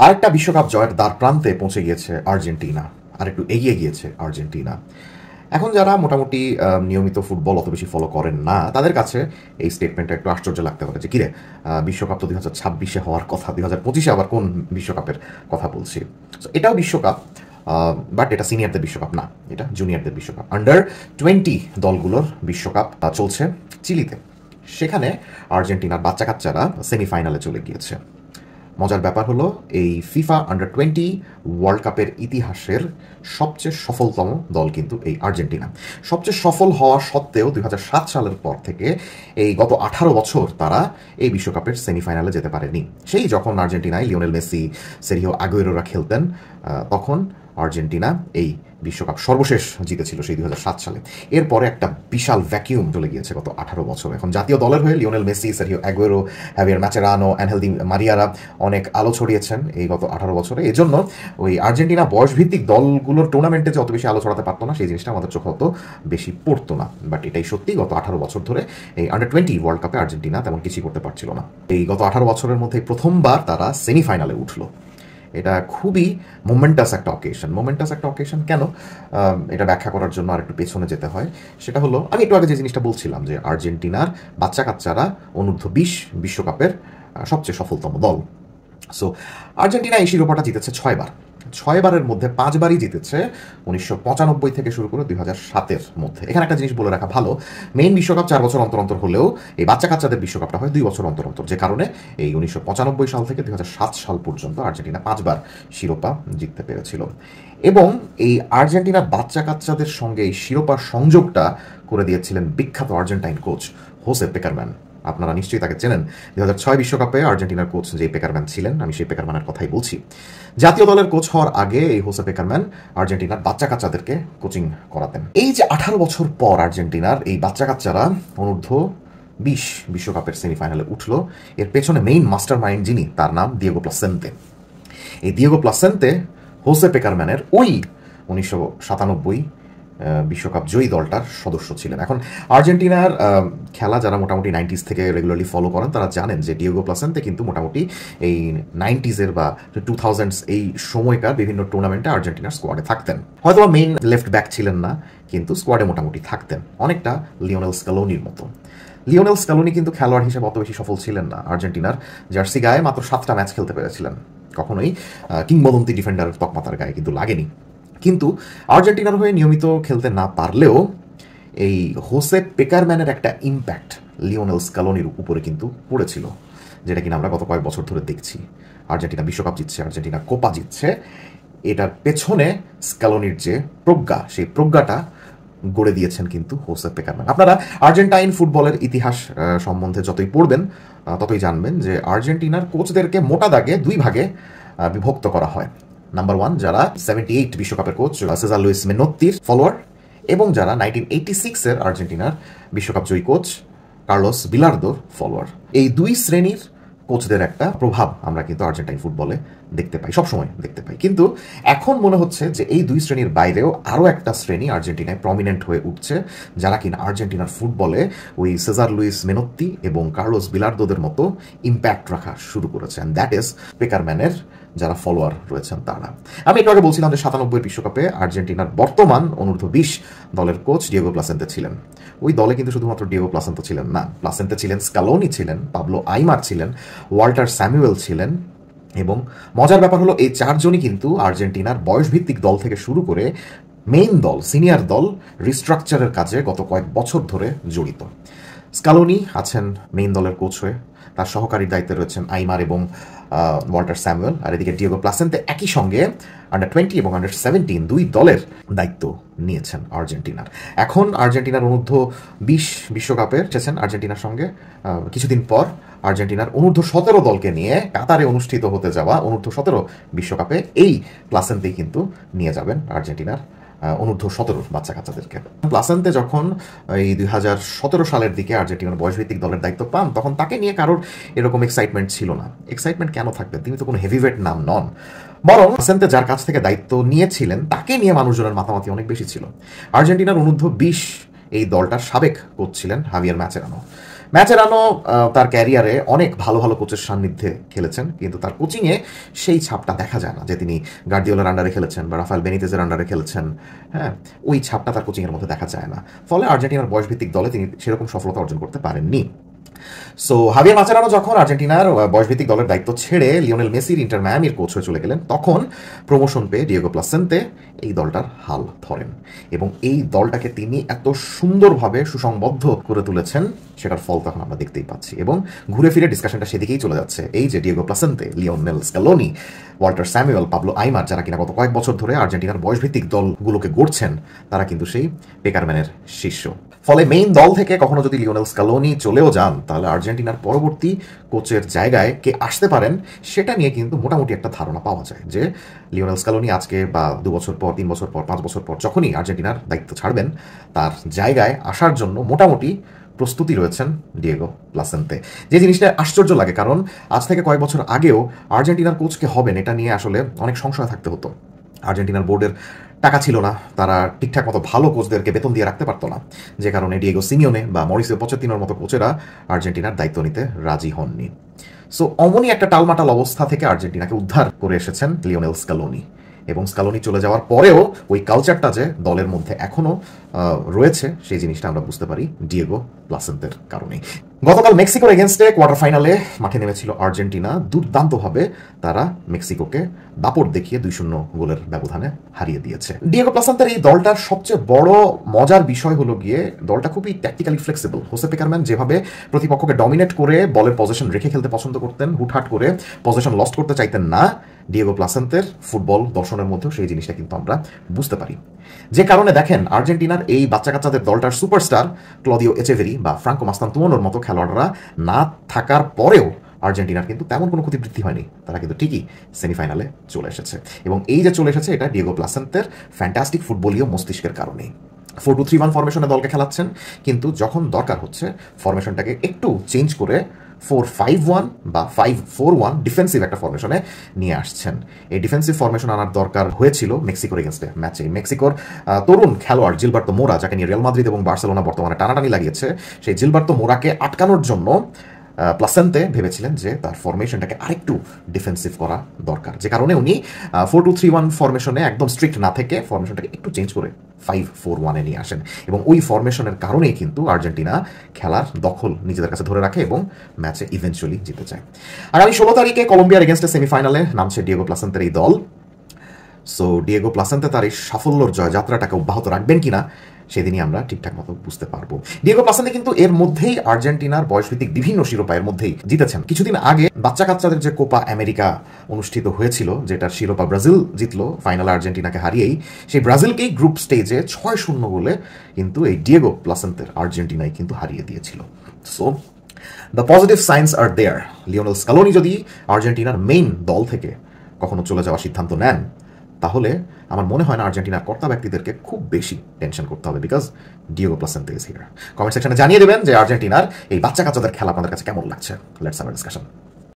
আরেকটা বিশ্বকাপ জয়ের দ্বার প্রান্তে পৌঁছে গিয়েছে আর্জেন্টিনা, আর একটু এগিয়ে গিয়েছে আর্জেন্টিনা। এখন যারা মোটামুটি নিয়মিত ফুটবল অত বেশি ফলো করেন না, তাদের কাছে এই স্টেটমেন্টটা একটু আশ্চর্য লাগতে পারে যে কিরে, বিশ্বকাপ তো 2026-এ হওয়ার কথা, 2025-এ আবার কোন বিশ্বকাপের কথা বলছি। এটাও বিশ্বকাপ, বাট এটা সিনিয়রদের বিশ্বকাপ না, এটা জুনিয়রদের বিশ্বকাপ। আন্ডার-20 দলগুলোর বিশ্বকাপ চলছে চিলিতে। সেখানে আর্জেন্টিনার বাচ্চা কাচ্চারা সেমিফাইনালে চলে গিয়েছে। মজার ব্যাপার হলো, এই ফিফা আন্ডার-20 ওয়ার্ল্ড কাপের ইতিহাসের সবচেয়ে সফলতম দল কিন্তু এই আর্জেন্টিনা। সবচেয়ে সফল হওয়া সত্ত্বেও 2007 সালের পর থেকে এই গত 18 বছর তারা এই বিশ্বকাপের সেমিফাইনালে যেতে পারেনি। সেই যখন আর্জেন্টিনায় লিওনেল মেসি, সেরিও আগুয়েরোরা খেলতেন, তখন আর্জেন্টিনা এই বিশ্বকাপ সর্বশেষ জিতেছিল সেই 2007 সালে। এরপরে একটা বিশাল ভ্যাকিউম চলে গিয়েছে গত 18 বছর। এখন জাতীয় দলের হয়ে Lionel Messi, Sergio Aguero, Javier Mascherano, Angel Di মারিয়ারা অনেক আলো ছড়িয়েছেন এই গত 18 বছরে। এই জন্য ওই আর্জেন্টিনা বয়সভিত্তিক দলগুলোর টুর্নামেন্টে যে অত বেশি আলো ছড়াতে পারতো না, সেই জিনিসটা আমাদের চোখে অত বেশি পড়তো না। বাট এটাই সত্যি, গত 18 বছর ধরে এই আন্ডার-20 ওয়ার্ল্ড কাপে আর্জেন্টিনা তেমন কিছুই করতে পারছিল না। এই গত 18 বছরের মধ্যে প্রথমবার তারা সেমিফাইনালে উঠলো। এটা খুবই মোমেন্টাস একটা অকেশন। মোমেন্টাস একটা অকেশন কেন, এটা ব্যাখ্যা করার জন্য আর একটু পেছনে যেতে হয়। সেটা হলো, আমি একটু আগে যে জিনিসটা বলছিলাম যে আর্জেন্টিনার বাচ্চা কাচ্চারা অনূর্ধ্ব-20 বিশ্বকাপের সবচেয়ে সফলতম দল। সো আর্জেন্টিনা এই শিরোপাটা জিতেছে 6বার। 6বারের মধ্যে 5বারই জিতেছে 1995 থেকে শুরু করে 2007-এর মধ্যে। এখানে একটা জিনিস বলে রাখা ভালো, মেইন বিশ্বকাপ 4 বছর অন্তর অন্তর হলেও এই বাচ্চা কাচ্চাদের বিশ্বকাপটা হয় 2 বছর অন্তর অন্তর, যে কারণে এই 1995 সাল থেকে 2007 সাল পর্যন্ত আর্জেন্টিনা 5বার শিরোপা জিততে পেরেছিল। এবং এই আর্জেন্টিনার বাচ্চা কাচ্চাদের সঙ্গে এই শিরোপার সংযোগটা করে দিয়েছিলেন বিখ্যাত আর্জেন্টাইন কোচ হোসে পেকারম্যান। আপনারা নিশ্চয়ই তাকে চেনেন। 2006 বিশ্বকাপে আর্জেন্টিনার কোচ যে পেকারম্যান ছিলেন, আমি সেই পেকারম্যানের কথাই বলছি। জাতীয় দলের কোচ হওয়ার আগে এই হোসে পেকারম্যান আর্জেন্টিনার বাচ্চা কাচ্চাদেরকে কোচিং করাতেন। এই যে 18 বছর পর আর্জেন্টিনার এই বাচ্চা কাচ্চারা অনূর্ধ্ব-20 বিশ্বকাপের সেমিফাইনালে উঠল, এর পেছনে মেইন মাস্টার মাইন্ড যিনি, তার নাম দিয়েগো প্লাসেন্তে। এই দিয়েগো প্লাসেন্তে হোসে পেকারম্যানের ওই 1997 বিশ্বকাপ জয়ী দলটার সদস্য ছিলেন। এখন আর্জেন্টিনার খেলা যারা মোটামুটি 90s থেকে রেগুলারলি ফলো করেন, তারা জানেন যে ডিয়েগো প্লাসেন্তে কিন্তু মোটামুটি এই 90s বা 2000s এই সময়কার বিভিন্ন টুর্নামেন্টে আর্জেন্টিনার স্কোয়াডে থাকতেন। হয়তো মেইন লেফট ব্যাক ছিলেন না, কিন্তু স্কোয়াডে মোটামুটি থাকতেন, অনেকটা লিওনেল স্ক্যালোনির মতো। লিওনেল স্ক্যালোনি কিন্তু খেলোয়াড় হিসেবে অত বেশি সফল ছিলেন না। আর্জেন্টিনার জার্সি গায়ে মাত্র 7টা ম্যাচ খেলতে পেরেছিলেন, কখনোই কিংবদন্তি ডিফেন্ডারের তকমাতার গায়ে কিন্তু লাগেনি। কিন্তু আর্জেন্টিনার হয়ে নিয়মিত খেলতে না পারলেও এই হোসে পেকারম্যানের একটা ইম্প্যাক্ট লিওনেল স্ক্যালোনির উপরে কিন্তু পড়েছিল, যেটা কিনা আমরা গত কয়েক বছর ধরে দেখছি। আর্জেন্টিনা বিশ্বকাপ জিতছে, আর্জেন্টিনা কোপা জিতছে, এটার পেছনে স্ক্যালোনির যে প্রজ্ঞা, সেই প্রজ্ঞাটা গড়ে দিয়েছেন কিন্তু হোসে পেকারম্যান। আপনারা আর্জেন্টাইন ফুটবলের ইতিহাস সম্বন্ধে যতই পড়বেন, ততই জানবেন যে আর্জেন্টিনার কোচদেরকে মোটা দাগে 2 ভাগে বিভক্ত করা হয়। নাম্বার 1, যারা 78 বিশ্বকাপের কোচ সেজার লুইস মেনোত্তির ফলোয়ার, এবং যারা 1986-এর আর্জেন্টিনার বিশ্বকাপ জয়ী কোচ কার্লোস বিলার্দোর ফলোয়ার। এই 2 শ্রেণীর কোচদের একটা প্রভাব আমরা কিন্তু আর্জেন্টাইন ফুটবলে দেখতে পাই, সবসময় দেখতে পাই। কিন্তু এখন মনে হচ্ছে যে এই 2 শ্রেণীর বাইরেও আরও একটা শ্রেণী আর্জেন্টিনায় প্রমিনেন্ট হয়ে উঠছে, যারা কিনা আর্জেন্টিনার ফুটবলে ওই সেজার লুইস মেনোত্তি এবং কার্লোস বিলার্দোদের মতো ইম্প্যাক্ট রাখা শুরু করেছে। অ্যান্ড দ্যাট ইজ পেকারম্যানের যারা ফলোয়ার রয়েছেন তারা। আমি একটু আগে বলছিলাম যে 97 বিশ্বকাপে আর্জেন্টিনার বর্তমান অনূর্ধ্ব-20 দলের কোচ ডিয়েগো প্লাসেন্তে ছিলেন। ওই দলে কিন্তু শুধুমাত্র ডিয়েগো প্লাসেন্তে ছিলেন না, প্লাসেন্তে ছিলেন স্ক্যালোনি ছিলেন, পাবলো আইমার ছিলেন, ওয়াল্টার স্যামুয়েল ছিলেন। এবং মজার ব্যাপার হলো, এই 4 জনই কিন্তু আর্জেন্টিনার বয়সভিত্তিক দল থেকে শুরু করে মেইন দল, সিনিয়র দল রিস্ট্রাকচারের কাজে গত কয়েক বছর ধরে জড়িত। স্ক্যালোনি আছেন মেইন দলের কোচ হয়ে, তার সহকারীর দায়িত্বে রয়েছেন আইমার এবং ওয়াল্টার স্যামুয়েল, আর এদিকে ডিয়েগো প্লাসেন্তে একই সঙ্গে আন্ডার-20 এবং আন্ডার-17 2 দলের দায়িত্ব নিয়েছেন আর্জেন্টিনার। এখন আর্জেন্টিনার অনূর্ধ্ব-20 বিশ্বকাপের এসেছেন আর্জেন্টিনার সঙ্গে। কিছুদিন পর আর্জেন্টিনার অনূর্ধ্ব-17 দলকে নিয়ে কাতারে অনুষ্ঠিত হতে যাওয়া অনূর্ধ্ব-17 বিশ্বকাপে এই প্লাসেন্তেই কিন্তু নিয়ে যাবেন আর্জেন্টিনার অনূর্ধ্ব-17 বাচ্চা কাচ্চাদেরকে। প্লাসেন্তে যখন এই 2017 সালের দিকে আর্জেন্টিনার বয়সভিত্তিক দলের দায়িত্ব পান, তখন তাকে নিয়ে কারোর এরকম এক্সাইটমেন্ট ছিল না। এক্সাইটমেন্ট কেন থাকবে, তিনি তো কোনো হেভিওয়েট নাম নন। বরং প্লাসেন্তে যার কাছ থেকে দায়িত্ব নিয়েছিলেন তাকে নিয়ে মানুষজনের মাতামাতি অনেক বেশি ছিল। আর্জেন্টিনার অনূর্ধ্ব-20 এই দলটার সাবেক কোচ ছিলেন হাভিয়ার ম্যাচেরানো। ম্যাচেরানো তার ক্যারিয়ারে অনেক ভালো ভালো কোচের সান্নিধ্যে খেলেছেন, কিন্তু তার কোচিংয়ে সেই ছাপটা দেখা যায় না যে তিনি গার্দিওলার আন্ডারে খেলেছেন বা রাফায়েল বেনিতেজের আন্ডারে খেলেছেন। হ্যাঁ, ওই ছাপটা তার কোচিংয়ের মধ্যে দেখা যায় না, ফলে আর্জেন্টিনার বয়সভিত্তিক দলে তিনি সেরকম সফলতা অর্জন করতে পারেননি। সো হাভিয়ার মাচেরানো যখন আর্জেন্টিনার বয়সভিত্তিক দলের দায়িত্ব ছেড়ে লিওনেল মেসির ইন্টার মায়ামির কোচ হয়ে চলে গেলেন, তখন প্রমোশন পেয়ে ডিয়েগো প্লাসেন্তে এই দলটার হাল ধরেন এবং এই দলটাকে তিনি এত সুন্দরভাবে সুসংবদ্ধ করে তুলেছেন, সেটার ফল তখন আমরা দেখতেই পাচ্ছি। এবং ঘুরে ফিরে ডিসকাশনটা সেদিকেই চলে যাচ্ছে, এই যে Diego Placente, Lionel Scaloni, Walter Samuel, Pablo Aimar, যারা কিনা গত কয়েক বছর ধরে আর্জেন্টিনার বয়সভিত্তিক দলগুলোকে গড়ছেন, তারা কিন্তু সেই পেকারম্যানের শিষ্য। ফলে মেইন দল থেকে কখনো যদি লিওনেল স্ক্যালোনি চলেও যান, তাহলে আর্জেন্টিনার পরবর্তী কোচের জায়গায় কে আসতে পারেন সেটা নিয়ে কিন্তু মোটামুটি একটা ধারণা পাওয়া যায় যে লিওনেল স্ক্যালোনি আজকে বা 2 বছর পর, 3 বছর পর, 5 বছর পর যখনই আর্জেন্টিনার দায়িত্ব ছাড়বেন, তার জায়গায় আসার জন্য মোটামুটি প্রস্তুতি রয়েছেন ডিয়েগো প্লাসেন্তে। যে জিনিসটা আশ্চর্য লাগে, কারণ আজ থেকে কয়েক বছর আগেও আর্জেন্টিনার কোচকে হবেন এটা নিয়ে আসলে অনেক সংশয় থাকতে হতো। আর্জেন্টিনার বোর্ডের টাকা ছিল না, তারা ঠিকঠাক মতো ভালো কোচদেরকে বেতন দিয়ে রাখতে পারতো না, যে কারণে ডিয়েগো সিমিওনে বা মরিসিও পচেতিনোর মতো কোচেরা আর্জেন্টিনার দায়িত্ব নিতে রাজি হননি। সো অমনি একটা টালমাটাল অবস্থা থেকে আর্জেন্টিনাকে উদ্ধার করে এসেছেন লিওনেল স্ক্যালোনি, এবং স্ক্যালোনি চলে যাওয়ার পরেও ওই কালচারটা যে দলের মধ্যে এখনও রয়েছে, সেই জিনিসটা আমরা বুঝতে পারি ডিয়েগো প্লাসেন্তের কারণে। গতকাল মেক্সিকোর এগেনস্টে কোয়ার্টার ফাইনালে মাঠে নেমেছিল আর্জেন্টিনা। দুর্দান্তভাবে তারা মেক্সিকোকে দাপট দেখিয়ে 2-0 গোলের ব্যবধানে হারিয়ে দিয়েছে। ডিয়েগো প্লাসেন্তের এই দলটার সবচেয়ে বড় মজার বিষয় হলো গিয়ে দলটা খুবই ট্যাকটিক্যালি ফ্লেক্সিবল। হোসে পেকারম্যান যেভাবে প্রতিপক্ষকে ডমিনেট করে বলের পজিশন রেখে খেলতে পছন্দ করতেন, হুটহাট করে পজিশন লস্ট করতে চাইতেন না, ডিয়েগো প্লাসেন্তের ফুটবল দর্শনের মধ্যেও সেই জিনিসটা কিন্তু আমরা বুঝতে পারি। যে কারণে দেখেন আর্জেন্টিনার এই বাচ্চা কাচ্চাদের দলটার সুপারস্টার ক্লদিও এচেভেরি বা ফ্রাঙ্কো মাস্তানতুয়ানোর মতো খেলোয়াড়রা না থাকার পরেও আর্জেন্টিনার কিন্তু তেমন কোনো ক্ষতিবৃদ্ধি হয়নি, তারা কিন্তু ঠিকই সেমিফাইনালে চলে এসেছে। এবং এই যে চলে এসেছে, এটা ডিয়েগো প্লাসেন্তের ফ্যান্টাস্টিক ফুটবলীয় মস্তিষ্কের কারণেই। 4-2-3-1 ফরমেশনে দলকে খেলাচ্ছেন, কিন্তু যখন দরকার হচ্ছে ফরমেশনটাকে একটু চেঞ্জ করে 4-5-1 বা 5-4-1 ডিফেন্সিভ একটা ফরমেশনে নিয়ে আসছেন। এই ডিফেন্সিভ ফরমেশন আনার দরকার হয়েছিল মেক্সিকোর এগেনস্টে ম্যাচে। মেক্সিকোর তরুণ খেলোয়াড় জিলবার্তো মোরা, যাকে নিয়ে রিয়াল মাদ্রিদ এবং বার্সেলোনা বর্তমানে টানাটানি লাগিয়েছে, সেই জিলবার্তো মোরাকে আটকানোর জন্য প্লাসেন্তে ভেবেছিলেন যে তার ফরমেশনটাকে আরেকটু ডিফেন্সিভ করা দরকার, যে কারণে উনি 4-2-3-1 ফরমেশনে একদম স্ট্রিক্ট না থেকে ফরমেশনটাকে একটু চেঞ্জ করে 5-4-1-এ নিয়ে আসেন। এবং ওই ফরমেশনের কারণেই কিন্তু আর্জেন্টিনা খেলার দখল নিজেদের কাছে ধরে রাখে এবং ম্যাচে ইভেন্চুয়ালি জিতে যায়। আগামী 16 তারিখে কলম্বিয়ার এগেনস্টে সেমিফাইনালে নামছে ডিয়েগো প্লাসেন্তের এই দল। সো ডিয়েগো প্লাসেন্তে তার এই সাফল্যর জয়যাত্রাটাকে অব্যাহত রাখবেন কিনা সেদিনই আমরা ঠিকঠাক মতো বুঝতে পারবো। ডিয়েগো প্লাসেন্তে কিন্তু এর মধ্যেই আর্জেন্টিনার বয়সভিত্তিক বিভিন্ন শিরোপা এর মধ্যেই জিতেছেন। কিছুদিন আগে বাচ্চা কাচ্চাদের যে কোপা আমেরিকা অনুষ্ঠিত হয়েছিল, যেটার শিরোপা ব্রাজিল জিতলো ফাইনালে আর্জেন্টিনাকে হারিয়েই, সেই ব্রাজিলকেই গ্রুপ স্টেজে 6-0 গোলে কিন্তু এই ডিয়েগো প্লাসেন্তের আর্জেন্টিনাই কিন্তু হারিয়ে দিয়েছিল। So the positive signs are there. Lionel Scaloni যদি আর্জেন্টিনার মেইন দল থেকে কখনো চলে যাওয়ার সিদ্ধান্ত নেন, তাহলে আমার মনে হয় না আর্জেন্টিনার কর্তা ব্যক্তিদেরকে খুব বেশি টেনশন করতে হবে, because Diego Placente is here. Comment সেকশনে জানিয়ে দেবেন যে আর্জেন্টিনার এই বাচ্চা কাচ্চাদের খেলা আপনাদের কাছে কেমন লাগছে। Let's have a discussion.